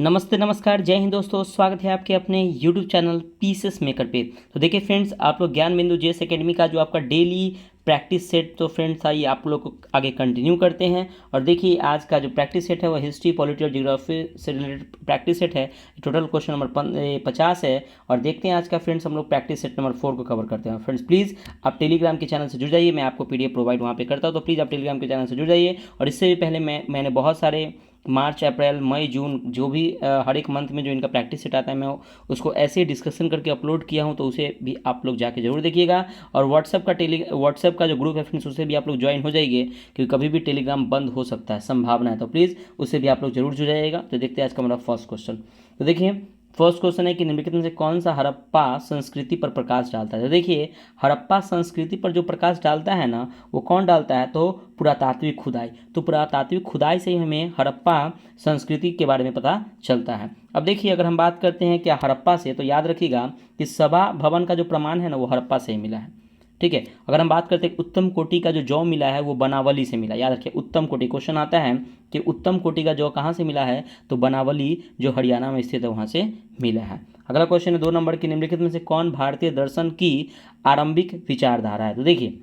नमस्ते नमस्कार जय हिंद दोस्तों, स्वागत है आपके अपने YouTube चैनल पीसेस मेकर पे। तो देखिए फ्रेंड्स, आप लोग ज्ञान बिंदु जेएस एकेडमी का जो आपका डेली प्रैक्टिस सेट तो फ्रेंड्स था, ये आप लोग को आगे कंटिन्यू करते हैं। और देखिए आज का जो प्रैक्टिस सेट है वो हिस्ट्री, पॉलिटी और जियोग्राफी से रिलेटेड प्रैक्टिस सेट है। टोटल क्वेश्चन नंबर 50 है। और देखते हैं आज का फ्रेंड्स हम लोग प्रैक्टिस सेट नंबर 4 को कवर करते हैं। फ्रेंड्स प्लीज़ आप टेलीग्राम के चैनल से जुड़ जाइए, मैं आपको PDF प्रोवाइड वहाँ पे करता हूँ, तो प्लीज़ आप टेलीग्राम के चैनल से जुड़ जाइए। और इससे भी पहले मैंने बहुत सारे मार्च, अप्रैल, मई, जून जो भी हर एक मंथ में जो इनका प्रैक्टिस सेट आता है, मैं उसको ऐसे ही डिस्कशन करके अपलोड किया हूँ, तो उसे भी आप लोग जाके जरूर देखिएगा। और व्हाट्सएप का जो ग्रुप है फ्रेंड्स, उसे भी आप लोग ज्वाइन हो जाइए, क्योंकि कभी भी टेलीग्राम बंद हो सकता है, संभावना है। तो प्लीज़ उससे भी आप लोग जरूर जुड़ जाइएगा। तो देखते हैं आज का हमारा फर्स्ट क्वेश्चन। तो देखिए फर्स्ट क्वेश्चन है कि निम्नलिखित में से कौन सा हड़प्पा संस्कृति पर प्रकाश डालता है। तो देखिए हड़प्पा संस्कृति पर जो प्रकाश डालता है ना, वो कौन डालता है, तो पुरातात्विक खुदाई। तो पुरातात्विक खुदाई से ही हमें हड़प्पा संस्कृति के बारे में पता चलता है। अब देखिए अगर हम बात करते हैं क्या हड़प्पा से, तो याद रखिएगा कि सभा भवन का जो प्रमाण है ना, वो हड़प्पा से ही मिला है। ठीक है। अगर हम बात करते हैं उत्तम कोटि का जो जौ मिला है वो बनावली से मिला। याद रखिए उत्तम कोटि, क्वेश्चन आता है कि उत्तम कोटि का जौ कहाँ से मिला है, तो बनावली जो हरियाणा में स्थित है वहाँ से मिला है। अगला क्वेश्चन है 2 नंबर की, निम्नलिखित में से कौन भारतीय दर्शन की आरंभिक विचारधारा है। तो देखिए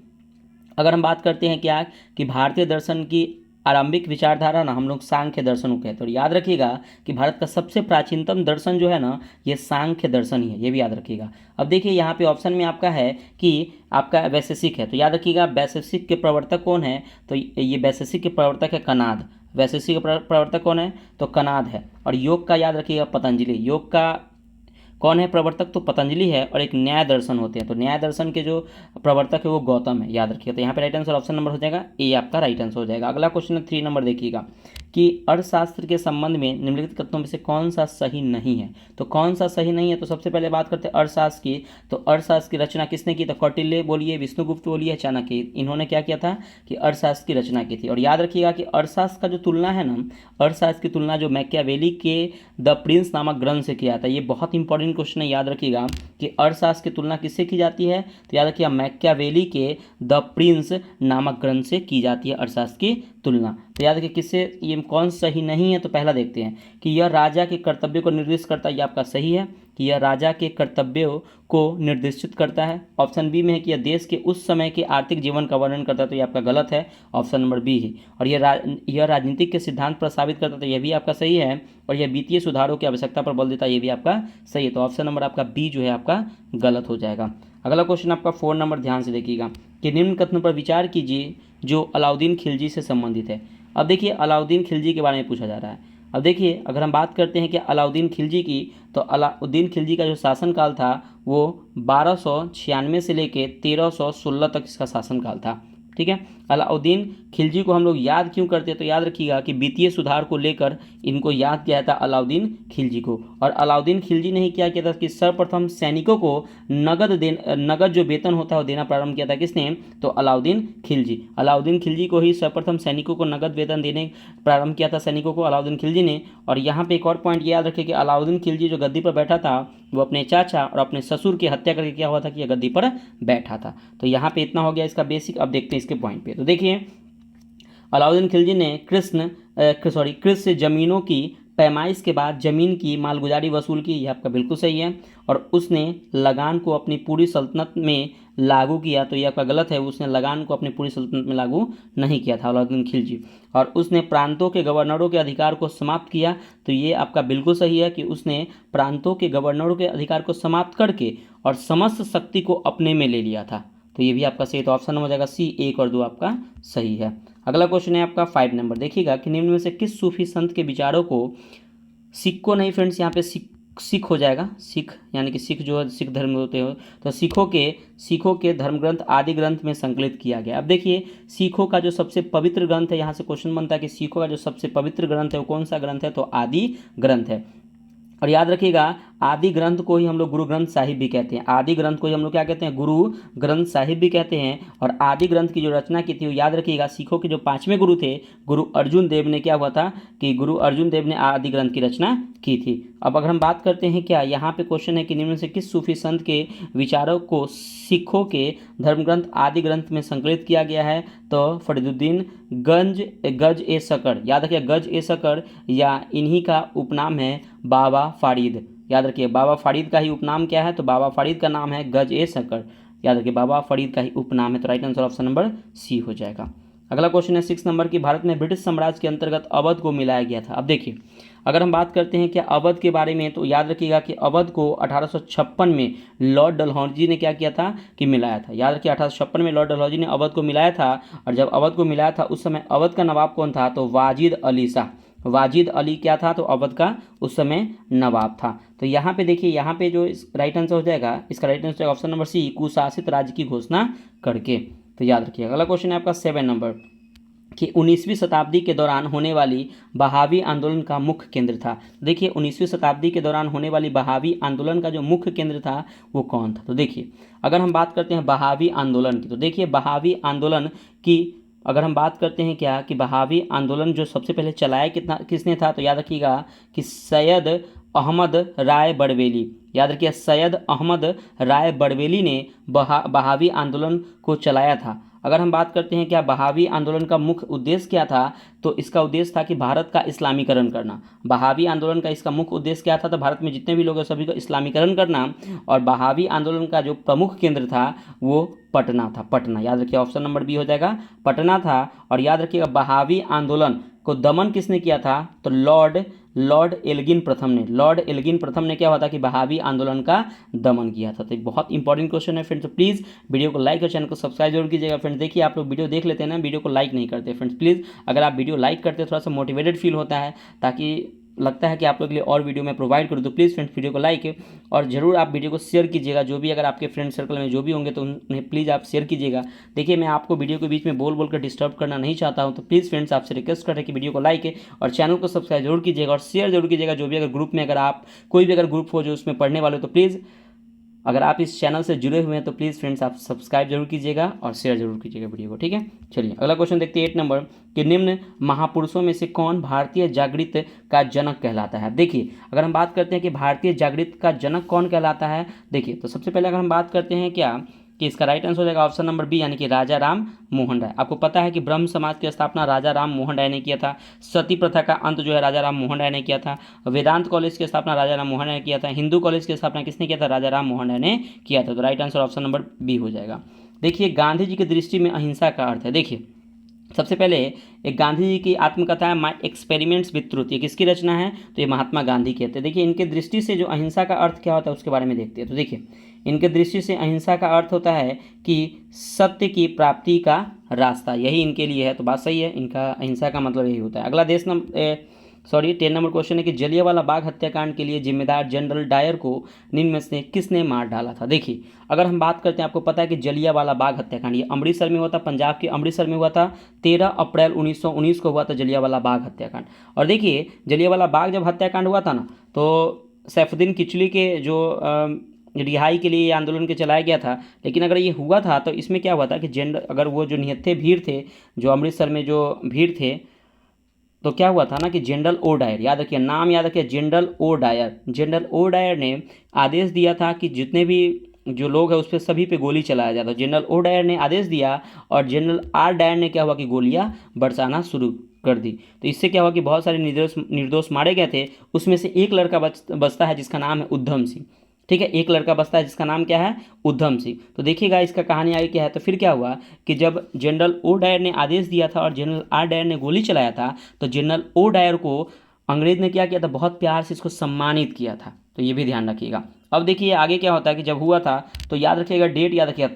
अगर हम बात करते हैं क्या कि भारतीय दर्शन की आरंभिक विचारधारा ना हम लोग सांख्य दर्शन को कहते हैं। और याद रखिएगा कि भारत का सबसे प्राचीनतम दर्शन जो है ना, ये सांख्य दर्शन ही है, ये भी याद रखिएगा। अब देखिए यहाँ पे ऑप्शन में आपका है कि आपका वैशेषिक है, तो याद रखिएगा वैशेषिक के प्रवर्तक कौन है, तो ये वैशेषिक के प्रवर्तक है कनाद। वैशेषिक के प्रवर्तक कौन है, तो कनाद है। और योग का याद रखिएगा पतंजलि। योग का कौन है प्रवर्तक, तो पतंजलि है। और एक न्याय दर्शन होते हैं, तो न्याय दर्शन के जो प्रवर्तक है वो गौतम है, याद रखिए। तो यहाँ पे राइट आंसर ऑप्शन नंबर हो जाएगा ए, आपका राइट आंसर हो जाएगा। अगला क्वेश्चन है 3 नंबर, देखिएगा कि अर्थशास्त्र के संबंध में निम्नलिखित कथनों में से कौन सा सही नहीं है। तो कौन सा सही नहीं है, तो सबसे पहले बात करते हैं अर्थशास्त्र की। तो अर्थशास्त्र की रचना किसने की, तो कौटिल्य बोलिए, विष्णुगुप्त बोलिए, चाणक्य, इन्होंने क्या किया था कि अर्थशास्त्र की रचना की थी। और याद रखिएगा कि अर्थशास्त्र का जो तुलना है ना, अर्थशास्त्र की तुलना जो मैकियावेली के द प्रिंस नामक ग्रंथ से किया था। ये बहुत इंपॉर्टेंट क्वेश्चन है, याद रखिएगा कि अर्थशास्त्र की तुलना किससे की जाती है, तो याद रखिएगा मैकियावेली के द प्रिंस नामक ग्रंथ से की जाती है अर्थशास्त्र की तुलना। तो याद रखिए किससे, ये कौन सही नहीं है, तो पहला देखते हैं कि यह राजा के कर्तव्य को निर्दिष्ट करता है, ये आपका सही है कि यह राजा के कर्तव्यों को निर्दिष्ट करता है। ऑप्शन बी में है कि यह देश के उस समय के आर्थिक जीवन का वर्णन करता है, तो ये आपका गलत है, ऑप्शन नंबर बी ही। और यह राजनीतिक के सिद्धांत पर साबित करता है, तो यह भी आपका सही है। और यह वित्तीय सुधारों की आवश्यकता पर बल देता है, ये भी आपका सही है। तो ऑप्शन नंबर आपका बी जो है आपका गलत हो जाएगा। अगला क्वेश्चन आपका 4 नंबर, ध्यान से देखिएगा कि निम्न कथनों पर विचार कीजिए जो अलाउद्दीन खिलजी से संबंधित है। अब देखिए अलाउद्दीन खिलजी के बारे में पूछा जा रहा है। अब देखिए अगर हम बात करते हैं कि अलाउद्दीन खिलजी की, तो अलाउद्दीन खिलजी का जो शासनकाल था वो 1296 से लेकर 1316 तक इसका शासनकाल था। ठीक है। अलाउद्दीन खिलजी को हम लोग याद क्यों करते हैं, तो याद रखिएगा कि वित्तीय सुधार को लेकर इनको याद किया था अलाउद्दीन खिलजी को। और अलाउद्दीन खिलजी ने ही क्या किया था कि सर्वप्रथम सैनिकों को नगद जो वेतन होता है वो देना प्रारंभ किया था, किसने, तो अलाउद्दीन खिलजी। अलाउद्दीन खिलजी को ही सर्वप्रथम सैनिकों को नगद वेतन देने प्रारंभ किया था, सैनिकों को, अलाउद्दीन खिलजी ने। और यहाँ पे एक और पॉइंट याद रखिए कि अलाउद्दीन खिलजी जो गद्दी पर बैठा था, वो अपने चाचा और अपने ससुर की हत्या करके क्या हुआ था कि यह गद्दी पर बैठा था। तो यहाँ पे इतना हो गया इसका बेसिक। अब देखते हैं इसके पॉइंट पे। तो देखिए अलाउद्दीन खिलजी ने कृष से जमीनों की पैमाइश के बाद जमीन की मालगुजारी वसूल की, यह आपका बिल्कुल सही है। और उसने लगान को अपनी पूरी सल्तनत में लागू किया, तो यह आपका गलत है। उसने लगान को अपनी पूरी सल्तनत में लागू नहीं किया था अलाउद्दीन खिलजी। और उसने प्रांतों के गवर्नरों के अधिकार को समाप्त किया, तो ये आपका बिल्कुल सही है कि उसने प्रांतों के गवर्नरों के अधिकार को समाप्त करके और समस्त शक्ति को अपने में ले लिया था, तो ये भी आपका सही। तो ऑप्शन हो जाएगा सी, 1 और 2 आपका सही है। अगला क्वेश्चन है आपका 5 नंबर, देखिएगा कि निम्न में से किस सूफी संत के विचारों को सिख को नहीं फ्रेंड्स, यहाँ पे सिख हो जाएगा, सिख यानी कि सिख जो है सिख धर्म होते हो, तो सिखों के धर्म ग्रंथ आदि ग्रंथ में संकलित किया गया। अब देखिए सिखों का जो सबसे पवित्र ग्रंथ है, यहाँ से क्वेश्चन बनता है कि सिखों का जो सबसे पवित्र ग्रंथ है वो कौन सा ग्रंथ है, तो आदि ग्रंथ है। और याद रखिएगा आदि ग्रंथ को ही हम लोग गुरु ग्रंथ साहिब भी कहते हैं। आदि ग्रंथ को ही हम लोग क्या कहते हैं, गुरु ग्रंथ साहिब भी कहते हैं। और आदि ग्रंथ की जो रचना की थी वो याद रखिएगा, सिखों के जो 5वें गुरु थे गुरु अर्जुन देव ने क्या हुआ था कि गुरु अर्जुन देव ने आदि ग्रंथ की रचना की थी। अब अगर हम बात करते हैं क्या, यहाँ पे क्वेश्चन है कि निम्न से किस सूफी संत के विचारों को सिखों के धर्म ग्रंथ आदि ग्रंथ में संकलित किया गया है, तो फरीदुद्दीन गज ए सकर, याद रखिए गज ए सकर, या इन्हीं का उपनाम है बाबा फारीद। याद रखिए बाबा फारीद का ही उपनाम क्या है, तो बाबा फारीद का नाम है गज ए सकर। याद रखिए बाबा फरीद का ही उपनाम है, तो right answer option number C हो जाएगा। अगला क्वेश्चन है 6 नंबर की, भारत में ब्रिटिश साम्राज्य के अंतर्गत अवध को मिलाया गया था। अब देखिए अगर हम बात करते हैं क्या अवध के बारे में, तो याद रखिएगा कि अवध को 1856 में लॉर्ड डलहौजी ने क्या किया था कि मिलाया था। याद रखिए 1856 में लॉर्ड डलहौजी ने अवध को मिलाया था। और जब अवध को मिलाया था उस समय अवध का नवाब कौन था, तो वाजिद अली शाह। वाजिद अली क्या था, तो अवध का उस समय नवाब था। तो यहाँ पे देखिए, यहाँ पे जो राइट आंसर हो जाएगा, इसका right answer option number C, कुशासित राज्य की घोषणा करके। तो याद रखिए अगला क्वेश्चन है आपका 7 नंबर कि 19वीं शताब्दी के दौरान होने वाली बहावी आंदोलन का मुख्य केंद्र था। देखिए 19वीं शताब्दी के दौरान होने वाली बहावी आंदोलन का जो मुख्य केंद्र था वो कौन था। तो देखिए अगर हम बात करते हैं बहावी आंदोलन की, तो देखिए बहावी आंदोलन की अगर हम बात करते हैं क्या कि बहावी आंदोलन जो सबसे पहले चलाया किसने था, तो याद रखिएगा कि सैयद अहमद राय बड़वेली। याद रखिए सैयद अहमद राय बड़वेली ने बहावी आंदोलन को चलाया था। अगर हम बात करते हैं क्या बहावी आंदोलन का मुख्य उद्देश्य क्या था, तो इसका उद्देश्य था कि भारत का इस्लामीकरण करना। बहावी आंदोलन का इसका मुख्य उद्देश्य क्या था, तो भारत में जितने भी लोग हैं सभी को इस्लामीकरण करना। और बहावी आंदोलन का जो प्रमुख केंद्र था वो पटना था, पटना। याद रखिए ऑप्शन नंबर बी हो जाएगा, पटना था। और याद रखिएगा बहावी आंदोलन को दमन किसने किया था, तो लॉर्ड एल्गिन प्रथम ने। लॉर्ड एल्गिन प्रथम ने क्या हुआ था कि बहावी आंदोलन का दमन किया था। तो बहुत इंपॉर्टेंट क्वेश्चन है फ्रेंड्स, तो प्लीज़ वीडियो को लाइक और चैनल को सब्सक्राइब जरूर कीजिएगा फ्रेंड्स। देखिए आप लोग वीडियो देख लेते हैं ना, वीडियो को लाइक नहीं करते फ्रेंड्स। प्लीज़ अगर आप वीडियो लाइक करते हैं थोड़ा सा मोटिवेटेड फील होता है, ताकि लगता है कि आप लोग के लिए और वीडियो मैं प्रोवाइड करूँ। तो प्लीज़ फ्रेंड्स वीडियो को लाइक और ज़रूर आप वीडियो को शेयर कीजिएगा। जो भी अगर आपके फ्रेंड सर्कल में जो भी होंगे तो उन्हें प्लीज़ आप शेयर कीजिएगा। देखिए मैं आपको वीडियो के बीच में बोल कर डिस्टर्ब करना नहीं चाहता हूँ, तो प्लीज़ फ्रेंड्स आपसे रिक्वेस्ट कर रहे हैं कि वीडियो को लाइक और चैनल को सब्सक्राइब जरूर कीजिएगा और शेयर जरूर कीजिएगा। जो भी अगर ग्रुप में अगर आप कोई भी अगर ग्रुप हो जो उसमें पढ़ने वाले हो, तो प्लीज़ अगर आप इस चैनल से जुड़े हुए हैं तो प्लीज़ फ्रेंड्स आप सब्सक्राइब जरूर कीजिएगा और शेयर जरूर कीजिएगा वीडियो को, ठीक है। चलिए अगला क्वेश्चन देखते हैं 8 नंबर कि निम्न महापुरुषों में से कौन भारतीय जागृत का जनक कहलाता है। देखिए अगर हम बात करते हैं कि भारतीय जागृत का जनक कौन कहलाता है, देखिए तो सबसे पहले अगर हम बात करते हैं क्या कि इसका राइट आंसर हो जाएगा ऑप्शन नंबर बी, यानी कि राजा राम मोहन राय। आपको पता है कि ब्रह्म समाज की स्थापना राजा राम मोहन राय ने किया था। सती प्रथा का अंत जो है राजा राम मोहन राय ने किया था। वेदांत कॉलेज की स्थापना राजा राम मोहन राय ने किया था। हिंदू कॉलेज की स्थापना किसने किया था, राजा राम मोहन राय ने किया था। तो right answer option number B हो जाएगा। देखिए गांधी जी की दृष्टि में अहिंसा का अर्थ है। देखिए सबसे पहले एक गांधी जी की आत्मकथा है माई एक्सपेरिमेंट्स विद ट्रूथ, ये किसकी रचना है, तो ये महात्मा गांधी की है। देखिए इनके दृष्टि से जो अहिंसा का अर्थ क्या होता है उसके बारे में देखते हैं। तो देखिए इनके दृष्टि से अहिंसा का अर्थ होता है कि सत्य की प्राप्ति का रास्ता, यही इनके लिए है। तो बात सही है, इनका अहिंसा का मतलब यही होता है। अगला 10 नंबर क्वेश्चन है कि जलियांवाला बाग हत्याकांड के लिए जिम्मेदार जनरल डायर को निम्न में से किसने मार डाला था। देखिए अगर हम बात करते हैं, आपको पता है कि जलियांवाला बाग हत्याकांड ये अमृतसर में हुआ था, पंजाब के अमृतसर में हुआ था। 13 अप्रैल 1919 को हुआ था जलियांवाला बाग हत्याकांड। और देखिए जलियांवाला बाग जब हत्याकांड हुआ था ना, तो सैफुद्दीन किचलू के जो रिहाई के लिए आंदोलन के चलाया गया था। लेकिन अगर ये हुआ था तो इसमें क्या हुआ था कि अगर वो जो निहत्थे भीड़ थे, जो अमृतसर में जो भीड़ थे, तो क्या हुआ था ना कि जनरल ओ डायर, याद रखिए नाम याद रखिए, जनरल ओ डायर ने आदेश दिया था कि जितने भी जो लोग हैं उस पर सभी पे गोली चलाया जाता। जनरल ओ डायर ने आदेश दिया और जनरल आर डायर ने क्या हुआ कि गोलियां बरसाना शुरू कर दी। तो इससे क्या हुआ कि बहुत सारे निर्दोष मारे गए थे। उसमें से एक लड़का बचता है जिसका नाम है उद्धम सिंह, ठीक है। एक लड़का बचता है जिसका नाम क्या है, उद्धम सिंह। तो देखिएगा इसका कहानी आगे क्या है। तो फिर क्या हुआ कि जब जनरल ओ डायर ने आदेश दिया था और जनरल आर डायर ने गोली चलाया था, तो जनरल ओ डायर को अंग्रेज ने क्या किया था, बहुत प्यार से इसको सम्मानित किया था। तो ये भी ध्यान रखिएगा। अब देखिए आगे क्या होता है कि जब हुआ था तो याद रखिएगा, डेट याद रखिएगा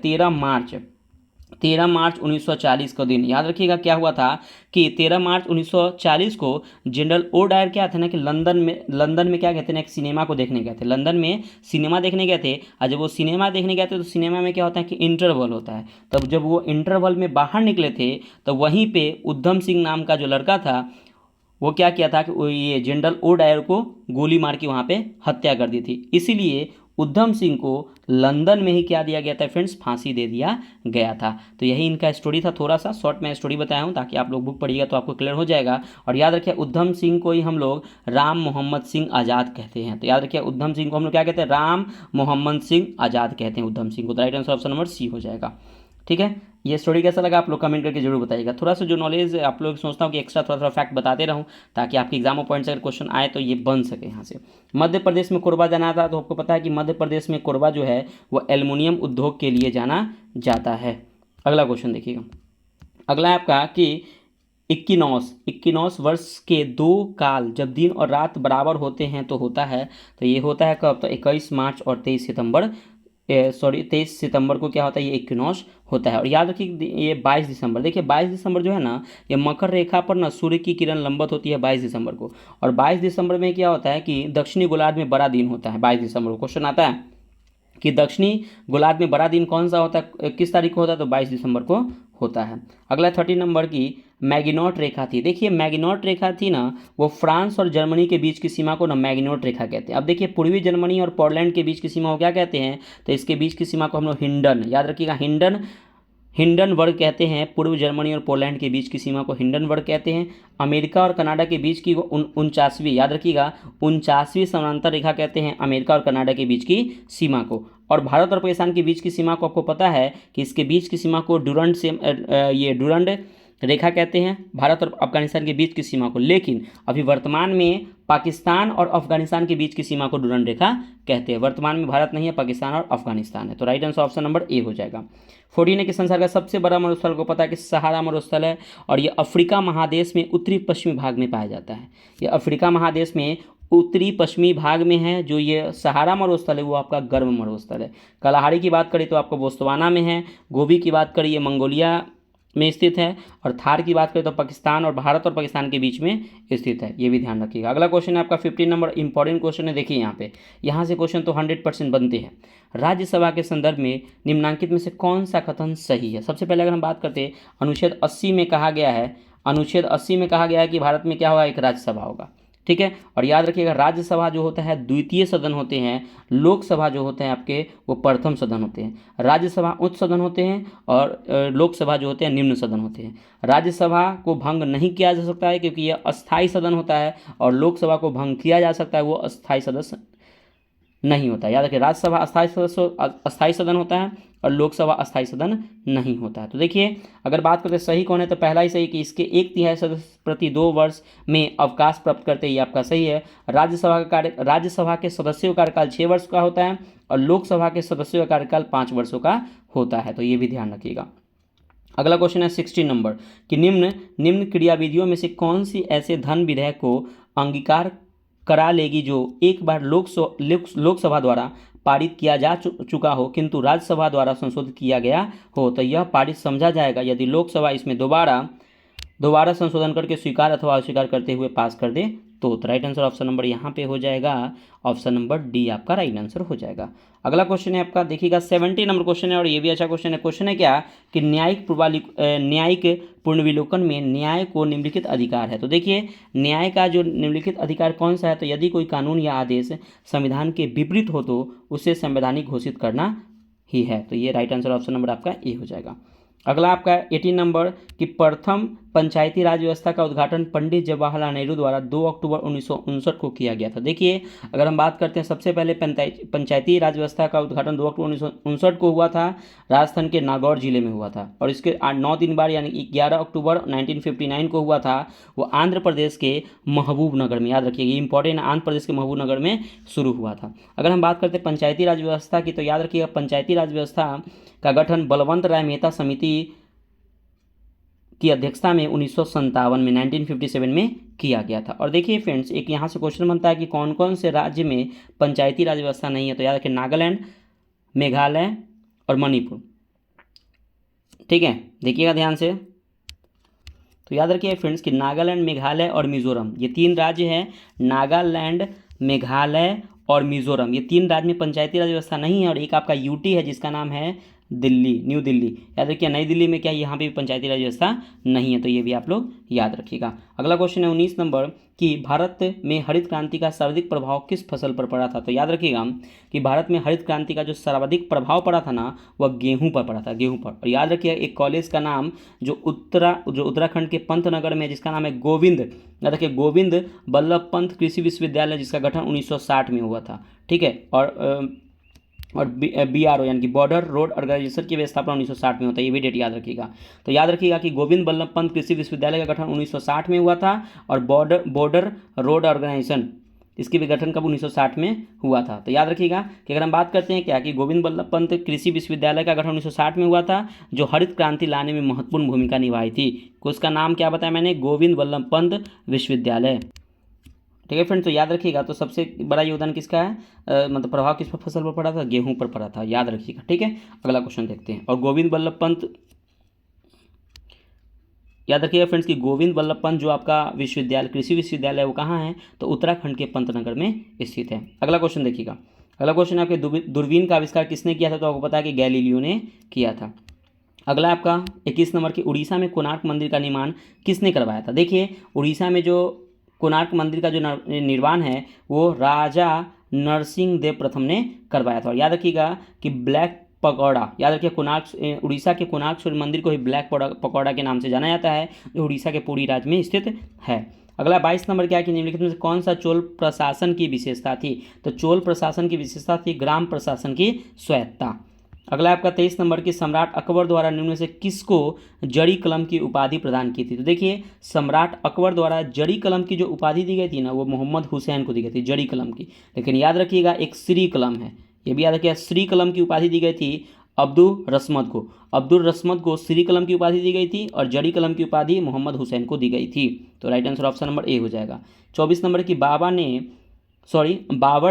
13 मार्च 1940 का दिन याद रखिएगा। क्या हुआ था कि 13 मार्च 1940 को जनरल ओ डायर क्या थे ना कि लंदन में क्या कहते हैं ना, एक सिनेमा को देखने गए थे। लंदन में सिनेमा देखने गए थे। और जब वो सिनेमा देखने गए थे तो सिनेमा में क्या होता है कि इंटरवल होता है। तब जब वो इंटरवल में बाहर निकले थे तो वहीं पे उद्धम सिंह नाम का जो लड़का था वो क्या किया था कि वो ये जनरल ओ डायर को गोली मार के वहाँ पे हत्या कर दी थी। इसीलिए उधम सिंह को लंदन में ही क्या दिया गया था फ्रेंड्स, फांसी दे दिया गया था। तो यही इनका स्टोरी था, थोड़ा सा शॉर्ट में स्टोरी बताया हूँ ताकि आप लोग बुक पढ़िएगा तो आपको क्लियर हो जाएगा। और याद रखिए उधम सिंह को ही हम लोग राम मोहम्मद सिंह आज़ाद कहते हैं। तो याद रखिए उधम सिंह को हम लोग क्या कहते हैं, राम मोहम्मद सिंह आज़ाद कहते हैं उधम सिंह को। तो right answer option number C हो जाएगा। ठीक है, ये स्टोरी कैसा लगा आप लोग कमेंट करके जरूर बताइएगा। थोड़ा सा जो नॉलेज आप लोग सोचता हूँ कि एक्स्ट्रा थोड़ा थोड़ा फैक्ट बताते रहूँ ताकि आपके एग्जाम पॉइंट से अगर क्वेश्चन आए तो ये बन सके यहाँ से। मध्य प्रदेश में कोरबा जाना था, तो आपको पता है कि मध्य प्रदेश में कोरबा जो है वो एल्युमिनियम उद्योग के लिए जाना जाता है। अगला क्वेश्चन देखिएगा, अगला है आपका कि इक्कीनौस वर्ष के दो काल जब दिन और रात बराबर होते हैं तो होता है। तो ये होता है कब, तो 21 मार्च और 23 सितंबर को क्या होता है, ये इक्विनॉक्स होता है। और याद रखिए ये 22 दिसंबर, देखिए 22 दिसंबर जो है ना, ये मकर रेखा पर ना सूर्य की किरण लंबवत होती है 22 दिसंबर को। और 22 दिसंबर में क्या होता है कि दक्षिणी गोलार्ध में बड़ा दिन होता है 22 दिसंबर को। क्वेश्चन आता है कि दक्षिणी गोलार्ध में बड़ा दिन कौन सा होता है, किस तारीख को होता है, तो 22 दिसंबर को होता है। अगला 30 नंबर की मैगिनॉट रेखा थी। देखिए मैगिनॉट रेखा थी ना, वो फ्रांस और जर्मनी के बीच की सीमा को ना मैगिनॉट रेखा कहते हैं। अब देखिए पूर्वी जर्मनी और पोलैंड के बीच की सीमा को क्या कहते हैं, तो इसके बीच की सीमा को हम लोग हिंडन, याद रखिएगा हिंडनबर्ग कहते हैं। पूर्व जर्मनी और पोलैंड के बीच की सीमा को हिंडनबर्ग कहते हैं। अमेरिका और कनाडा के बीच की 49वीं, याद रखिएगा 49वीं समानांतर रेखा कहते हैं अमेरिका और कनाडा के बीच की सीमा को। और भारत और पाकिस्तान के बीच की सीमा को आपको पता है कि इसके बीच की सीमा को डुरंड रेखा कहते हैं, भारत और अफगानिस्तान के बीच की सीमा को। लेकिन अभी वर्तमान में पाकिस्तान और अफगानिस्तान के बीच की सीमा को डुरंड रेखा कहते हैं। वर्तमान में भारत नहीं है, पाकिस्तान और अफगानिस्तान है। तो right answer option number A हो जाएगा। 14 है कि संसार का सबसे बड़ा मरुस्थल को पता है कि सहारा मरुस्थल है, और ये अफ्रीका महादेश में उत्तरी पश्चिमी भाग में पाया जाता है। ये अफ्रीका महादेश में उत्तरी पश्चिमी भाग में है। जो ये सहारा मरुस्थल है वो आपका गर्म मरुस्थल है। कलाहारी की बात करें तो आपको बोत्सवाना में है। गोबी की बात करें ये मंगोलिया में स्थित है। और थार की बात करें तो पाकिस्तान और भारत और पाकिस्तान के बीच में स्थित है, ये भी ध्यान रखिएगा। अगला क्वेश्चन है आपका 15 नंबर, इंपॉर्टेंट क्वेश्चन है। देखिए यहाँ से क्वेश्चन तो 100% बनते हैं। राज्यसभा के संदर्भ में निम्नांकित में से कौन सा कथन सही है। सबसे पहले अगर हम बात करते हैं अनुच्छेद 80 में कहा गया है कि भारत में क्या होगा, एक राज्यसभा होगा। ठीक है, और याद रखिएगा राज्यसभा जो होता है द्वितीय सदन होते हैं, लोकसभा जो होते हैं आपके वो प्रथम सदन होते हैं। राज्यसभा उच्च सदन होते हैं और लोकसभा जो होते हैं निम्न सदन होते हैं। राज्यसभा को भंग नहीं किया जा सकता है क्योंकि यह अस्थायी सदन होता है, और लोकसभा को भंग किया जा सकता है, वो अस्थायी सदस्य नहीं होता है। याद रखिए राज्यसभा अस्थायी सदन होता है और लोकसभा अस्थायी सदन नहीं होता है। तो देखिए अगर बात करते सही कौन है, तो पहला ही सही कि इसके 1/3 सदस्य प्रति 2 वर्ष में अवकाश प्राप्त करते हैं, ये आपका सही है। राज्यसभा के सदस्यों का कार्यकाल 6 वर्ष का होता है और लोकसभा के सदस्यों का कार्यकाल 5 वर्षों का होता है, तो ये भी ध्यान रखिएगा। अगला क्वेश्चन है 16 नंबर कि निम्न क्रियाविधियों में से कौन सी ऐसे धन विधेयक को अंगीकार करा लेगी जो एक बार लोकसभा द्वारा पारित किया जा चुका हो किंतु राज्यसभा द्वारा संशोधित किया गया हो, तो यह पारित समझा जाएगा यदि लोकसभा इसमें दोबारा संशोधन करके स्वीकार अथवा अस्वीकार करते हुए पास कर दे तो राइट आंसर ऑप्शन नंबर यहाँ पे हो जाएगा, ऑप्शन नंबर डी आपका राइट आंसर हो जाएगा। अगला क्वेश्चन है आपका देखिएगा 70 नंबर क्वेश्चन है, और ये भी अच्छा क्वेश्चन है। क्वेश्चन है क्या कि न्यायिक पुनर्विलोकन में न्याय को निम्नलिखित अधिकार है। तो देखिए न्याय का जो निम्नलिखित अधिकार कौन सा है, तो यदि कोई कानून या आदेश संविधान के विपरीत हो तो उसे संवैधानिक घोषित करना ही है। तो ये राइट आंसर ऑप्शन नंबर आपका ए हो जाएगा। अगला आपका 18 नंबर कि प्रथम पंचायती राज व्यवस्था का उद्घाटन पंडित जवाहरलाल नेहरू द्वारा 2 अक्टूबर 1959 को किया गया था। देखिए अगर हम बात करते हैं सबसे पहले पंचायती राज व्यवस्था का उद्घाटन 2 अक्टूबर 1959 को हुआ था, राजस्थान के नागौर जिले में हुआ था। और इसके 9 दिन बाद यानी 11 अक्टूबर 1959 को हुआ था, वो आंध्र प्रदेश के महबूबनगर में, याद रखिए ये इंपॉर्टेंट, आंध्र प्रदेश के महबूबनगर में शुरू हुआ था। अगर हम बात करते हैं पंचायती राज व्यवस्था की, तो याद रखिएगा पंचायती राज व्यवस्था का गठन बलवंत राय मेहता समिति की अध्यक्षता में 1957 में किया गया था। और देखिए फ्रेंड्स एक यहाँ से क्वेश्चन बनता है कि कौन कौन से राज्य में पंचायती राज व्यवस्था नहीं है, तो याद रखिए नागालैंड, मेघालय और मणिपुर। ठीक है, देखिएगा ध्यान से, तो याद रखिए फ्रेंड्स कि नागालैंड, मेघालय और मिजोरम ये 3 राज्य हैं। नागालैंड, मेघालय और मिजोरम ये 3 राज्य में पंचायती राज व्यवस्था नहीं है, और एक आपका यूटी है जिसका नाम है दिल्ली, न्यू दिल्ली। याद रखिए नई दिल्ली में क्या यहाँ पे भी पंचायती राज व्यवस्था नहीं है, तो ये भी आप लोग याद रखिएगा। अगला क्वेश्चन है 19 नंबर कि भारत में हरित क्रांति का सर्वाधिक प्रभाव किस फसल पर पड़ा था। तो याद रखिएगा कि भारत में हरित क्रांति का जो सर्वाधिक प्रभाव पड़ा था ना, वह गेहूं पर पड़ा था, गेहूं पर। और याद रखिए एक कॉलेज का नाम जो उत्तराखंड के पंतनगर में, जिसका नाम है गोविंद, याद रखिए गोविंद बल्लभ पंत कृषि विश्वविद्यालय, जिसका गठन 1960 में हुआ था। ठीक है, और BRO यानी कि बॉर्डर रोड ऑर्गेनाइजेशन की स्थापना 1960 में होता है, ये भी डेट याद रखिएगा। तो याद रखिएगा कि गोविंद बल्लभ पंत कृषि विश्वविद्यालय का गठन 1960 में हुआ था, और बॉर्डर रोड ऑर्गेनाइजेशन इसके भी गठन कब 1960 में हुआ था। तो याद रखिएगा कि अगर हम बात करते हैं क्या कि गोविंद बल्लभ पंत कृषि विश्वविद्यालय का गठन 1960 में हुआ था, जो हरित क्रांति लाने में महत्वपूर्ण भूमिका निभाई थी। उसका नाम क्या बताया मैंने, गोविंद बल्लभ पंत विश्वविद्यालय। ठीक है फ्रेंड्स, तो याद रखिएगा। तो सबसे बड़ा योगदान किसका है, मतलब प्रभाव किस पर फसल पर पड़ा था, गेहूं पर पड़ा था, याद रखिएगा। ठीक है, अगला क्वेश्चन देखते हैं। और गोविंद बल्लभ पंत, याद रखिएगा फ्रेंड्स कि गोविंद बल्लभ पंत जो आपका विश्वविद्यालय कृषि विश्वविद्यालय है वो कहाँ है, तो उत्तराखंड के पंतनगर में स्थित है। अगला क्वेश्चन देखिएगा। अगला क्वेश्चन आपके दूरबीन का आविष्कार किसने किया था, तो आपको पता है कि गैलीलियो ने किया था। अगला आपका 21 नंबर की उड़ीसा में कोणार्क मंदिर का निर्माण किसने करवाया था। देखिए उड़ीसा में जो कोणार्क मंदिर का जो निर्माण है वो राजा नरसिंह देव प्रथम ने करवाया था। और याद रखिएगा कि ब्लैक पकौड़ा, याद रखिए कोणार्क, उड़ीसा के कोणार्क सूर्य मंदिर को ही ब्लैक पकौड़ा के नाम से जाना जाता है, जो उड़ीसा के पुरी राज्य में स्थित है। अगला 22 नंबर क्या है कि निम्नलिखित में से कौन सा चोल प्रशासन की विशेषता थी। तो चोल प्रशासन की विशेषता थी ग्राम प्रशासन की स्वायत्तता। अगला आपका 23 नंबर की सम्राट अकबर द्वारा निम्न में से किसको जड़ी कलम की उपाधि प्रदान की थी। तो देखिए सम्राट अकबर द्वारा जड़ी कलम की जो उपाधि दी गई थी ना, वो मोहम्मद हुसैन को दी गई थी जड़ी कलम की। लेकिन याद रखिएगा एक श्री कलम है, ये भी याद रखिएगा, श्री कलम की उपाधि दी गई थी अब्दुल रस्मत को श्री कलम की उपाधि दी गई थी, और जड़ी कलम की उपाधि मोहम्मद हुसैन को दी गई थी। तो right answer option number A हो जाएगा। 24 नंबर की बाबर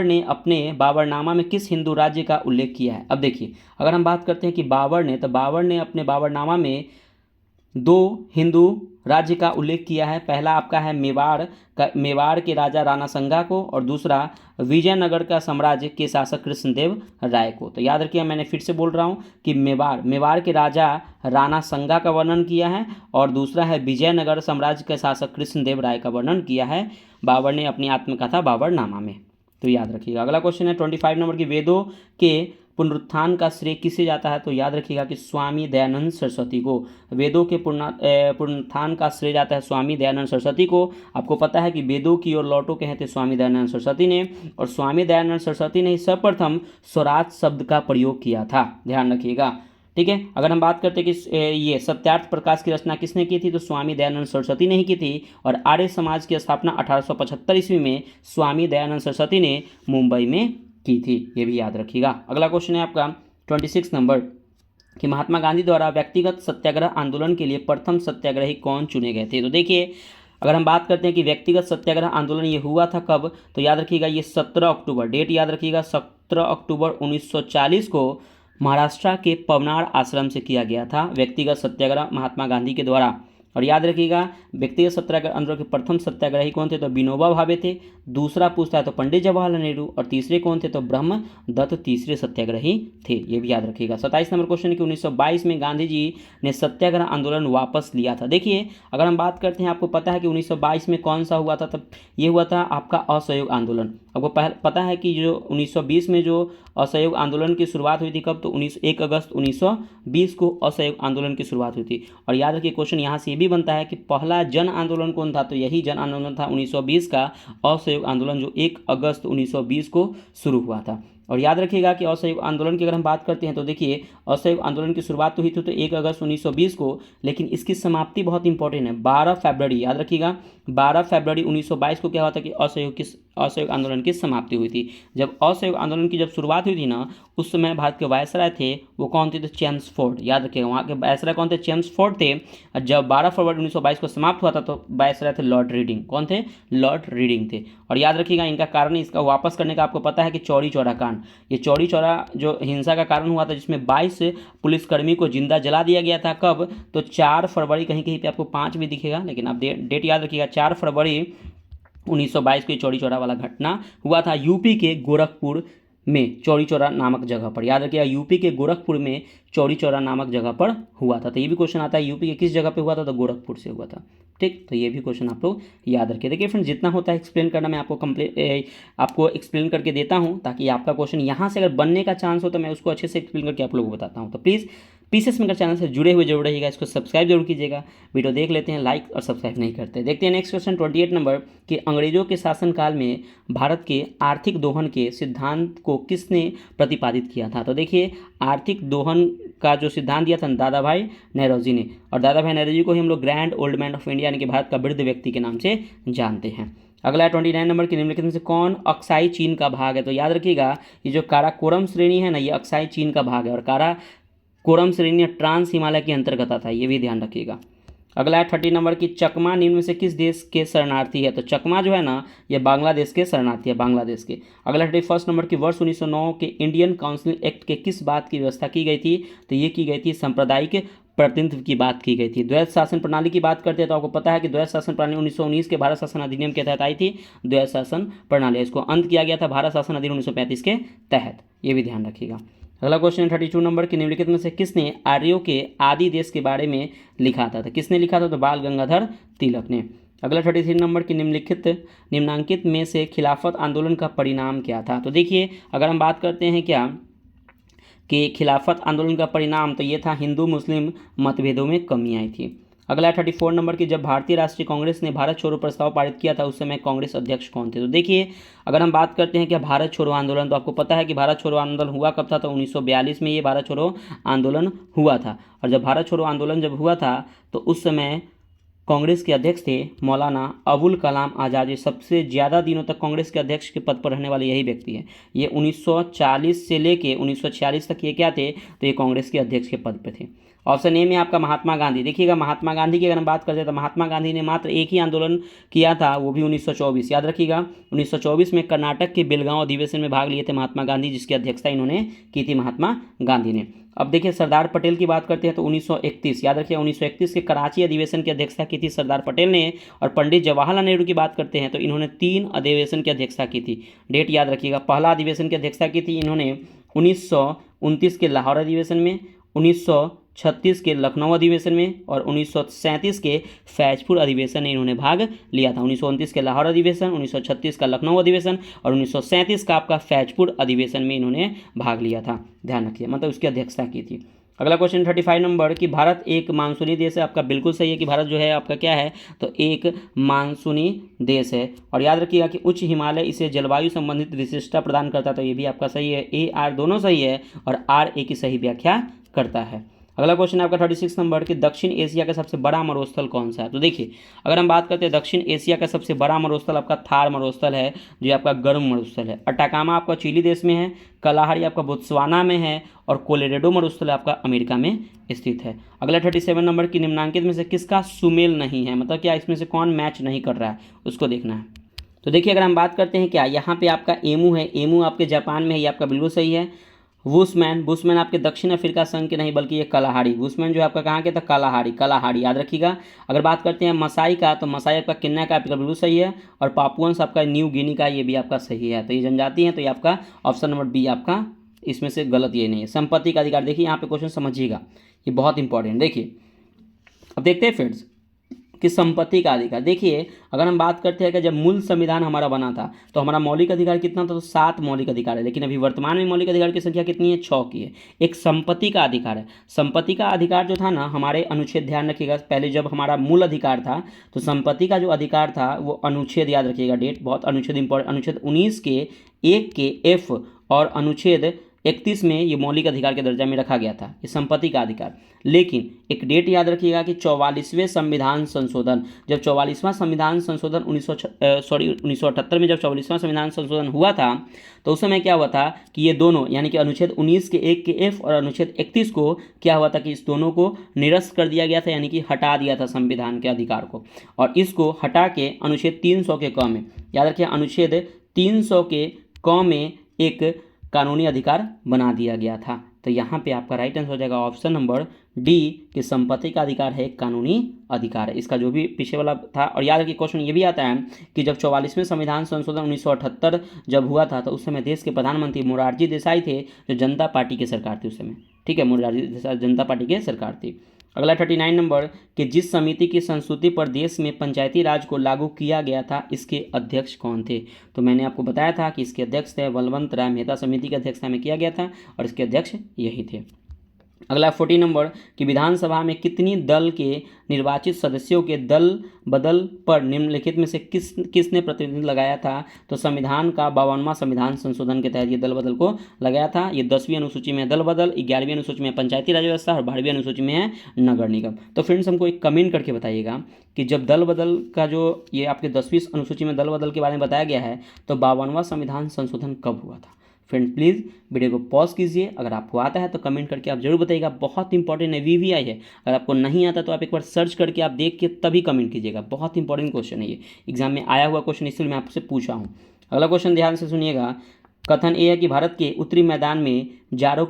ने अपने बाबरनामा में किस हिंदू राज्य का उल्लेख किया है। अब देखिए अगर हम बात करते हैं कि बाबर ने अपने बाबरनामा में 2 हिंदू राज्य का उल्लेख किया है। पहला आपका है मेवाड़ के राजा राणा संगा को, और दूसरा विजयनगर का साम्राज्य के शासक कृष्णदेव राय को। तो याद रखिए मैंने फिर से बोल रहा हूँ कि मेवाड़ के राजा राणा संगा का वर्णन किया है, और दूसरा है विजयनगर साम्राज्य के शासक कृष्णदेव राय का वर्णन किया है बाबर ने अपनी आत्मकथा बाबरनामा में। तो याद रखिएगा। अगला क्वेश्चन है 25 नंबर की वेदों के पुनरुत्थान का श्रेय किसे जाता है। तो याद रखिएगा कि स्वामी दयानंद सरस्वती को वेदों के पुनरुत्थान का श्रेय जाता है स्वामी दयानंद सरस्वती को। आपको पता है कि वेदों की ओर लौटो कहे थे स्वामी दयानंद सरस्वती ने, और स्वामी दयानंद सरस्वती ने ही सर्वप्रथम स्वराज शब्द का प्रयोग किया था, ध्यान रखिएगा। ठीक है, अगर हम बात करते हैं कि ये सत्यार्थ प्रकाश की रचना किसने की थी, तो स्वामी दयानंद सरस्वती ने ही की थी, और आर्य समाज की स्थापना 1875 ईस्वी में स्वामी दयानंद सरस्वती ने मुंबई में की थी, ये भी याद रखिएगा। अगला क्वेश्चन है आपका 26 नंबर कि महात्मा गांधी द्वारा व्यक्तिगत सत्याग्रह आंदोलन के लिए प्रथम सत्याग्रही कौन चुने गए थे। तो देखिए अगर हम बात करते हैं कि व्यक्तिगत सत्याग्रह आंदोलन ये हुआ था कब, तो याद रखिएगा ये 17 अक्टूबर, डेट याद रखिएगा 17 अक्टूबर 1940 को महाराष्ट्र के पवनार आश्रम से किया गया था व्यक्तिगत सत्याग्रह महात्मा गांधी के द्वारा। और याद रखिएगा व्यक्तिगत सत्याग्रह आंदोलन के प्रथम सत्याग्रही कौन थे, तो विनोबा भावे थे। दूसरा पूछता है तो पंडित जवाहरलाल नेहरू, और तीसरे कौन थे, तो ब्रह्म दत्त तीसरे सत्याग्रही थे, ये भी याद रखिएगा। 27 नंबर क्वेश्चन कि 1922 में गांधी जी ने सत्याग्रह आंदोलन वापस लिया था। देखिए अगर हम बात करते हैं, आपको पता है कि 1922 में कौन सा हुआ था, तब ये हुआ था आपका असहयोग आंदोलन। आपको पता है कि जो 1920 में जो असहयोग आंदोलन की शुरुआत हुई थी कब, तो 1 अगस्त 1920 को असहयोग आंदोलन की शुरुआत हुई थी। और याद रखिए क्वेश्चन यहाँ से ये भी बनता है कि पहला जन आंदोलन कौन था, तो यही जन आंदोलन था 1920 का असहयोग आंदोलन, जो 1 अगस्त 1920 को शुरू हुआ था। और याद रखिएगा कि असहयोग आंदोलन की अगर हम बात करते हैं तो देखिए असहयोग आंदोलन की शुरुआत तो हुई थी तो 1 अगस्त 1920 को, लेकिन इसकी समाप्ति बहुत इंपॉर्टेंट है 12 फरवरी, याद रखिएगा 12 फरवरी 1922 को क्या हुआ था कि असहयोग आंदोलन की समाप्ति हुई थी। जब असहयोग आंदोलन की जब शुरुआत हुई थी ना, उस समय भारत के वायसराय थे वो कौन थे, तो चेम्सफोर्ड, याद रखिएगा वहाँ के वायसराय कौन थे, चेम्सफोर्ड थे। जब 12 फरवरी 1922 को समाप्त हुआ था तो वायसराय थे लॉर्ड रीडिंग, कौन थे, लॉर्ड रीडिंग थे। और याद रखिएगा इनका कारण इसका वापस करने का आपको पता है कि चौरी चौरा कांड, ये चौरी चौरा जो हिंसा का कारण हुआ था जिसमें 22 पुलिसकर्मी को जिंदा जला दिया गया था, कब, तो 4 फरवरी, कहीं कहीं पे आपको 5 भी दिखेगा लेकिन आप डेट याद रखिएगा 4 फरवरी 1922 को चौरी चौरा वाला घटना हुआ था यूपी के गोरखपुर में चौरी चौरा नामक जगह पर, याद रखिएगा यूपी के गोरखपुर में चौरी चौरा नामक जगह पर हुआ था। तो ये भी क्वेश्चन आता है यूपी के किस जगह पे हुआ था, तो गोरखपुर से हुआ था। ठीक, तो ये भी क्वेश्चन आप लोग याद रखिए। देखिए फ्रेंड्स, जितना होता है एक्सप्लेन करना मैं आपको एक्सप्लेन करके देता हूँ, ताकि आपका क्वेश्चन यहाँ से अगर बनने का चांस हो तो मैं उसको अच्छे से एक्सप्लेन करके आप लोगों को बताता हूँ। तो प्लीज़ पीसेस मेकर चैनल से जुड़े हुए जरूर रहिएगा, इसको सब्सक्राइब जरूर कीजिएगा। वीडियो देख लेते हैं, लाइक और सब्सक्राइब नहीं करते। देखते हैं नेक्स्ट क्वेश्चन 28 नंबर कि अंग्रेजों के शासनकाल में भारत के आर्थिक दोहन के सिद्धांत को किसने प्रतिपादित किया था। तो देखिए, आर्थिक दोहन का जो सिद्धांत दिया था दादा भाई नौरोजी ने, और दादा भाई नौरोजी को ही हम लोग grand old man of India यानी कि भारत का वृद्ध व्यक्ति के नाम से जानते हैं। अगला है 29 नंबर की, निम्नलिखित में से कौन अक्साई चीन का भाग है। तो याद रखिएगा, ये जो काराकोरम श्रेणी है ना, ये अक्साई चीन का भाग है, और काराकोरम श्रेणी ट्रांस हिमालय के अंतर्गत आता है, ये भी ध्यान रखिएगा। अगला है 30 नंबर की, चकमा निम्न में से किस देश के शरणार्थी है। तो चकमा जो है ना, ये बांग्लादेश के शरणार्थी है, बांग्लादेश के। अगला 31 नंबर की, वर्ष 1909 के इंडियन काउंसिल एक्ट के किस बात की व्यवस्था की गई थी। तो ये की गई थी सांप्रदायिक प्रतिनिधित्व की बात की गई थी। द्वैध शासन प्रणाली की बात करते हैं तो आपको पता है कि द्वैध शासन प्रणाली 1919 के भारत शासन अधिनियम के तहत आई थी। द्वैध शासन प्रणाली, इसको अंत किया गया था भारत शासन अधिनियम 1935 के तहत, ये भी ध्यान रखिएगा। अगला क्वेश्चन 32 नंबर की, निम्नलिखित में से किसने आर्यों के आदि देश के बारे में लिखा था। तो किसने लिखा था, तो बाल गंगाधर तिलक ने। अगला 33 नंबर की, निम्नांकित में से खिलाफत आंदोलन का परिणाम क्या था। तो देखिए, अगर हम बात करते हैं क्या कि खिलाफत आंदोलन का परिणाम, तो ये था हिंदू मुस्लिम मतभेदों में कमी आई थी। अगला 34 नंबर की, जब भारतीय राष्ट्रीय कांग्रेस ने भारत छोड़ो प्रस्ताव पारित किया था उस समय कांग्रेस अध्यक्ष कौन थे। तो देखिए, अगर हम बात करते हैं कि भारत छोड़ो आंदोलन, तो आपको पता है कि भारत छोड़ो आंदोलन हुआ कब था, तो 1942 में ये भारत छोड़ो आंदोलन हुआ था। और जब भारत छोड़ो आंदोलन जब हुआ था तो उस समय कांग्रेस के अध्यक्ष थे मौलाना अबुल कलाम आज़ाद। ये सबसे ज़्यादा दिनों तक कांग्रेस के अध्यक्ष के पद पर रहने वाले यही व्यक्ति हैं। ये 1940 से लेके 1946 तक ये क्या थे, तो ये कांग्रेस के अध्यक्ष के पद पर थे। ऑप्शन ए में आपका महात्मा गांधी। देखिएगा, महात्मा गांधी की अगर हम बात करते हैं तो महात्मा गांधी ने मात्र एक ही आंदोलन किया था, वो भी 1924। याद रखिएगा, 1924 में कर्नाटक के बेलगांव अधिवेशन में भाग लिए थे महात्मा गांधी, जिसकी अध्यक्षता इन्होंने की थी महात्मा गांधी ने। अब देखिए, सरदार पटेल की बात करते हैं तो 1931, याद रखिए 1931 के कराची अधिवेशन की अध्यक्षता की थी सरदार पटेल ने। और पंडित जवाहरलाल नेहरू की बात करते हैं तो इन्होंने 3 अधिवेशन की अध्यक्षता की थी। डेट याद रखिएगा, पहला अधिवेशन की अध्यक्षता की थी इन्होंने 1929 के लाहौर अधिवेशन में, 1936 के लखनऊ अधिवेशन में, और 1937 के फैजपुर अधिवेशन में इन्होंने भाग लिया था। 1929 के लाहौर अधिवेशन, 1936 का लखनऊ अधिवेशन और 1937 का आपका फैजपुर अधिवेशन में इन्होंने भाग लिया था, ध्यान रखिए, मतलब उसकी अध्यक्षता की थी। अगला क्वेश्चन 35 नंबर कि भारत एक मानसूनी देश है। आपका बिल्कुल सही है कि भारत जो है आपका क्या है, तो एक मानसूनी देश है। और याद रखिएगा कि उच्च हिमालय इसे जलवायु संबंधित विशिष्टता प्रदान करता है, तो ये भी आपका सही है। ए आर दोनों सही है और आर ए की सही व्याख्या करता है। अगला क्वेश्चन आपका 36 नंबर कि दक्षिण एशिया का सबसे बड़ा मरुस्थल कौन सा है। तो देखिए, अगर हम बात करते हैं दक्षिण एशिया का सबसे बड़ा मरुस्थल आपका थार मरुस्थल है, जो आपका गर्म मरुस्थल है। अटाकामा आपका चिली देश में है, कलाहारी आपका बोत्सवाना में है, और कोलोराडो मरुस्थल आपका अमेरिका में स्थित है। अगला 37 नंबर की, निम्नांकित में से किसका सुमेल नहीं है, मतलब क्या इसमें से कौन मैच नहीं कर रहा है, उसको देखना है। तो देखिए, अगर हम बात करते हैं क्या, यहाँ पे आपका एमू है, एमू आपके जापान में है, ये आपका बिल्कुल सही है। बुशमैन आपके दक्षिण अफ्रीका संघ के नहीं बल्कि ये कलाहारी, बुशमैन जो आपका कहाँ के था, कलाहारी याद रखिएगा। अगर बात करते हैं मसाई का, तो मसाई आपका केन्या का आपका बिल्कुल सही है, और पापुअन्स आपका न्यू गिनी का, ये भी आपका सही है। तो ये जनजाति है, तो ये आपका ऑप्शन नंबर बी आपका इसमें से गलत ये नहीं है। संपत्ति का अधिकार, देखिए यहाँ पे क्वेश्चन समझिएगा, ये बहुत इंपॉर्टेंट। देखिए, अब देखते हैं फ्रेंड्स कि संपत्ति का अधिकार। देखिए, अगर हम बात करते हैं कि जब मूल संविधान हमारा बना था तो हमारा मौलिक अधिकार कितना था, तो 7 मौलिक अधिकार है। लेकिन अभी वर्तमान में मौलिक अधिकार की संख्या कितनी है, 6 की है। एक संपत्ति का अधिकार है। संपत्ति का अधिकार जो था ना, हमारे अनुच्छेद ध्यान रखिएगा, पहले जब हमारा मूल अधिकार था तो संपत्ति का जो अधिकार था वो अनुच्छेद याद रखिएगा, डेट बहुत अनुच्छेद इंपॉर्टेंट, अनुच्छेद 19 के 1 के एफ और अनुच्छेद 31 में ये मौलिक अधिकार के दर्जा में रखा गया था, ये संपत्ति का अधिकार। लेकिन एक डेट याद रखिएगा कि 44वें संविधान संशोधन, जब 44वां संविधान संशोधन 1978 में जब 44वां संविधान संशोधन हुआ था तो उस समय क्या हुआ था कि ये दोनों यानी कि अनुच्छेद 19 के 1 के एफ और अनुच्छेद 31 को क्या हुआ था कि इस दोनों को निरस्त कर दिया गया था, यानी कि हटा दिया था संविधान के अधिकार को, और इसको हटा के अनुच्छेद 300 के क में, याद रखिए अनुच्छेद 300 के क में एक कानूनी अधिकार बना दिया गया था। तो यहाँ पे आपका राइट आंसर हो जाएगा ऑप्शन नंबर डी कि संपत्ति का अधिकार है एक कानूनी अधिकार है। इसका जो भी पीछे वाला था, और याद रखिए क्वेश्चन ये भी आता है कि जब 44वें संविधान संशोधन 1978 जब हुआ था तो उस समय देश के प्रधानमंत्री मोरारजी देसाई थे, जो जनता पार्टी की सरकार थी उस समय। ठीक है, मोरारजी देसाई जनता पार्टी की सरकार थी। अगला 39 नंबर कि जिस समिति की संस्तुति पर देश में पंचायती राज को लागू किया गया था, इसके अध्यक्ष कौन थे? तो मैंने आपको बताया था कि इसके अध्यक्ष थे बलवंत राय मेहता। समिति की अध्यक्षता में किया गया था और इसके अध्यक्ष यही थे। अगला 40 नंबर कि विधानसभा में कितनी दल के निर्वाचित सदस्यों के दल बदल पर निम्नलिखित में से किसने प्रतिनिधित्व लगाया था? तो संविधान का 52वां संविधान संशोधन के तहत ये दल बदल को लगाया था। ये 10वीं अनुसूची में दल बदल, 11वीं अनुसूची में पंचायती राज व्यवस्था और 12वीं अनुसूची में है नगर निगम। तो फ्रेंड्स हमको एक कमेंट करके बताइएगा कि जब दल बदल का जो ये आपके 10वीं अनुसूची में दल बदल के बारे में बताया गया है तो 52वां संविधान संशोधन कब हुआ था? फ्रेंड प्लीज़ वीडियो को पॉज कीजिए, अगर आपको आता है तो कमेंट करके आप जरूर बताइएगा। बहुत इंपॉर्टेंट है, वीवीआई है। अगर आपको नहीं आता तो आप एक बार सर्च करके आप देख के तभी कमेंट कीजिएगा। बहुत इंपॉर्टेंट क्वेश्चन है ये, एग्जाम में आया हुआ क्वेश्चन, इसलिए मैं आपसे पूछा हूँ। अगला क्वेश्चन ध्यान से सुनिएगा। कथन ये है कि भारत के उत्तरी मैदान में जाड़ों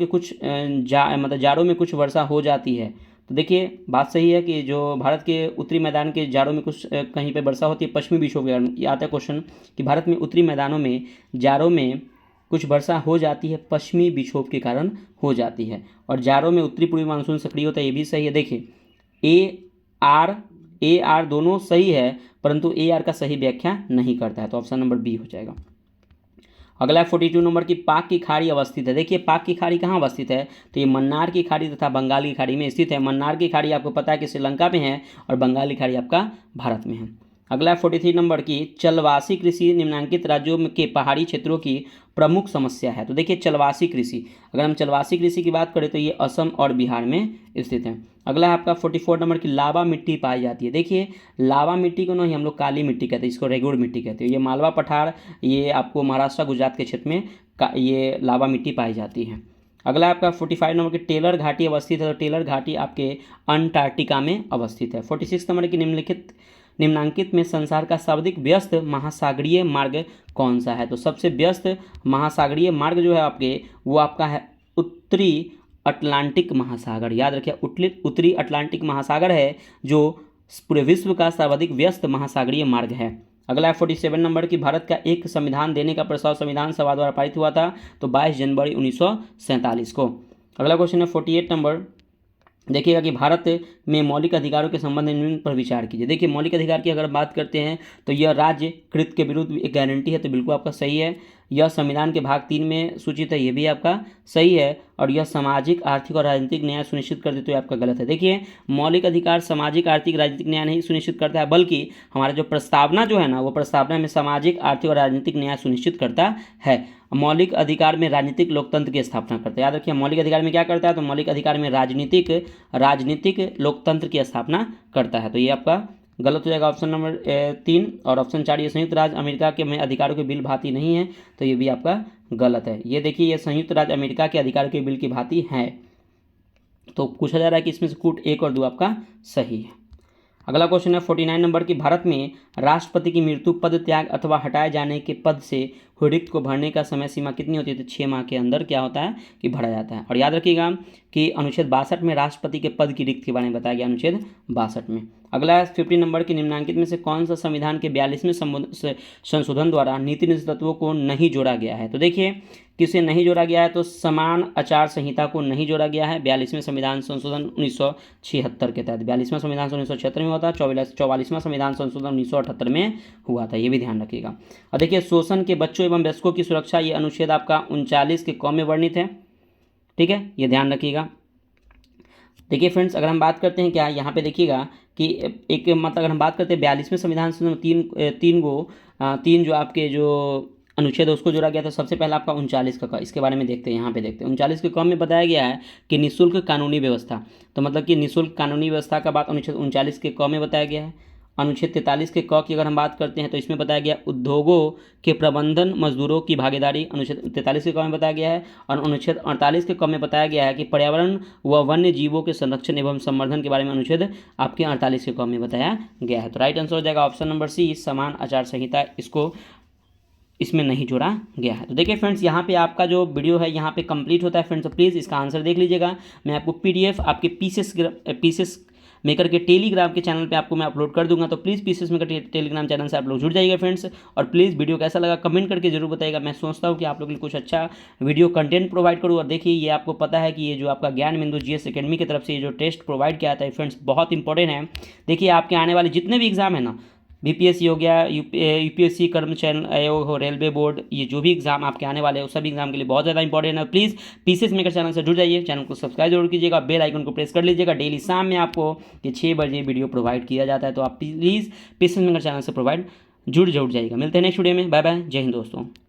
में कुछ वर्षा हो जाती है। तो देखिए बात सही है कि जो भारत के उत्तरी मैदान के जाड़ों में कुछ कहीं पर वर्षा होती है पश्चिमी विक्षोभ के कारण। ये आता है क्वेश्चन कि भारत में उत्तरी मैदानों में जाड़ों में कुछ वर्षा हो जाती है, पश्चिमी विक्षोभ के कारण हो जाती है, और जाड़ों में उत्तरी पूर्वी मानसून सक्रिय होता है, ये भी सही है। देखिए ए आर दोनों सही है, परंतु ए आर का सही व्याख्या नहीं करता है, तो ऑप्शन नंबर बी हो जाएगा। अगला 42 नंबर की पाक की खाड़ी अवस्थित है। देखिए पाक की खाड़ी कहाँ अवस्थित है? तो ये मन्नार की खाड़ी तथा बंगाल की खाड़ी में स्थित है। मन्नार की खाड़ी आपको पता है कि श्रीलंका में है और बंगाल की खाड़ी आपका भारत में है। अगला 43 नंबर की चलवासी कृषि निम्नलिखित राज्यों के पहाड़ी क्षेत्रों की प्रमुख समस्या है। तो देखिए चलवासी कृषि, अगर हम चलवासी कृषि की बात करें तो ये असम और बिहार में स्थित है। अगला है आपका 44 नंबर की लावा मिट्टी पाई जाती है। देखिए लावा मिट्टी को नहीं हम लोग काली मिट्टी कहते हैं, इसको रेगुड़ मिट्टी कहते हैं। ये मालवा पठार, ये आपको महाराष्ट्र गुजरात के क्षेत्र में ये लावा मिट्टी पाई जाती है। अगला आपका 45 नंबर की टेलर घाटी अवस्थित है। तो टेलर घाटी आपके अंटार्कटिका में अवस्थित है। 46 नंबर की निम्नांकित में संसार का सर्वाधिक व्यस्त महासागरीय मार्ग कौन सा है? तो सबसे व्यस्त महासागरीय मार्ग जो है आपके वो आपका है उत्तरी अटलांटिक महासागर। याद रखिए उत्तरी अटलांटिक महासागर है जो पूरे विश्व का सर्वाधिक व्यस्त महासागरीय मार्ग है। अगला है 47 नंबर की भारत का एक संविधान देने का प्रस्ताव संविधान सभा द्वारा पारित हुआ था। तो 22 जनवरी 1947 को। अगला क्वेश्चन है 48 नंबर, देखिएगा कि भारत में मौलिक अधिकारों के संबंध में निम्न पर विचार कीजिए। देखिए मौलिक अधिकार की अगर बात करते हैं तो यह राज्य कृत के विरुद्ध एक गारंटी है, तो बिल्कुल आपका सही है। यह संविधान के भाग 3 में सूचित है, ये भी आपका सही है। और यह सामाजिक आर्थिक और राजनीतिक न्याय सुनिश्चित कर देते हुए आपका गलत है। देखिए मौलिक अधिकार सामाजिक आर्थिक राजनीतिक न्याय नहीं सुनिश्चित करता है, बल्कि हमारा जो प्रस्तावना जो है ना वो प्रस्तावना में सामाजिक आर्थिक और राजनीतिक न्याय सुनिश्चित करता है। मौलिक अधिकार में राजनीतिक लोकतंत्र की स्थापना करता है। याद रखिए मौलिक अधिकार में क्या करता है? तो मौलिक अधिकार में राजनीतिक लोकतंत्र की स्थापना करता है। तो ये आपका गलत हो जाएगा ऑप्शन नंबर 3। और ऑप्शन 4 ये संयुक्त राज्य अमेरिका के में अधिकारों के बिल भांति नहीं है, तो ये भी आपका गलत है। ये देखिए ये संयुक्त राज्य अमेरिका के अधिकारों के बिल की भांति है, तो पूछा जा रहा है कि इसमें से कूट 1 और 2 आपका सही है। अगला क्वेश्चन है 49 नंबर की भारत में राष्ट्रपति की मृत्यु, पद त्याग अथवा हटाए जाने के पद से रिक्त को भरने का समय सीमा कितनी होती है? तो 6 माह के अंदर क्या होता है कि भरा जाता है। और याद रखिएगा कि अनुच्छेद 62 में राष्ट्रपति के पद की रिक्त के बारे में बताया गया, अनुच्छेद 62 में। अगला है 50 नंबर की निम्नांकित में से कौन सा संविधान के 42वें संशोधन द्वारा नीति निधि तत्वों को नहीं जोड़ा गया है? तो देखिए किसे नहीं जोड़ा गया है? तो समान आचार संहिता को नहीं जोड़ा गया है 42वें संविधान संशोधन 1976 के तहत। 42वां संविधान 1976 में हुआ था, 44वां संविधान संशोधन 1978 में हुआ था, ये भी ध्यान रखिएगा। और देखिए शोषण के बच्चों एवं वयस्कों की सुरक्षा, ये अनुच्छेद आपका 39 के क में वर्णित है। ठीक है, ये ध्यान रखिएगा। देखिए फ्रेंड्स अगर हम बात करते हैं क्या यहाँ पे देखिएगा कि एक मतलब अगर हम बात करते हैं 42वें संविधान संशोधन तीन जो आपके जो अनुच्छेद है उसको जोड़ा गया था। सबसे पहला आपका 39 का इसके बारे में देखते हैं। यहाँ पे देखते हैं 39 के क में बताया गया है कि निःशुल्क कानूनी व्यवस्था, तो मतलब कि निःशुल्क कानूनी व्यवस्था का बात अनुच्छेद 39 के क में बताया गया है। अनुच्छेद 43 के क की अगर हम बात करते हैं तो इसमें बताया गया उद्योगों के प्रबंधन मजदूरों की भागीदारी, अनुच्छेद 43 के क में बताया गया है। और अनुच्छेद 48 के क में बताया गया है कि पर्यावरण व वन्य जीवों के संरक्षण एवं संवर्धन के बारे में अनुच्छेद आपके 48 के क में बताया गया है। तो राइट आंसर हो जाएगा ऑप्शन नंबर सी, समान आचार संहिता। इसको इसमें नहीं जोड़ा गया है। तो देखिए फ्रेंड्स, यहाँ पे आपका जो वीडियो है यहाँ पे कंप्लीट होता है फ्रेंड्स। तो प्लीज़ इसका आंसर देख लीजिएगा। मैं आपको पीडीएफ आपके पीसेस मेकर के टेलीग्राम के चैनल पे आपको मैं अपलोड कर दूंगा। तो please pieces maker Telegram channel से आप लोग जुड़ जाइएगा फ्रेंड्स। और प्लीज़ वीडियो कैसा लगा कमेंट करके जरूर बताइएगा। मैं सोचता हूँ कि आप लोग के लिए कुछ अच्छा वीडियो कंटेंट प्रोवाइड करूँ। और देखिए, ये आपको पता है कि ये जो आपका ज्ञान बिंदु जीएस एकेडमी की तरफ से ये जो टेस्ट प्रोवाइड किया जाता है फ्रेंड्स, बहुत इंपॉर्टेंट है। देखिए, आपके आने वाले जितने भी एग्जाम है ना, बीपीएससी हो गया, यूपीएससी, कर्मचारी आयोग हो, रेलवे बोर्ड, ये जो भी एग्जाम आपके आने वाले हैं उस सभी एग्जाम के लिए बहुत ज़्यादा इंपॉर्टेंट है। प्लीज़ पीसेस मेकर चैनल से जुड़ जाइए, चैनल को सब्सक्राइब जरूर कीजिएगा, बेल आइकन को प्रेस कर लीजिएगा। डेली शाम में आपको ये 6 बजे वीडियो प्रोवाइड किया जाता है। तो आप प्लीज़ पीसेस मेकर चैनल से जुड़ जाइएगा। मिलते हैं नेक्स्ट वीडियो में। बाय बाय, जय हिंद दोस्तों।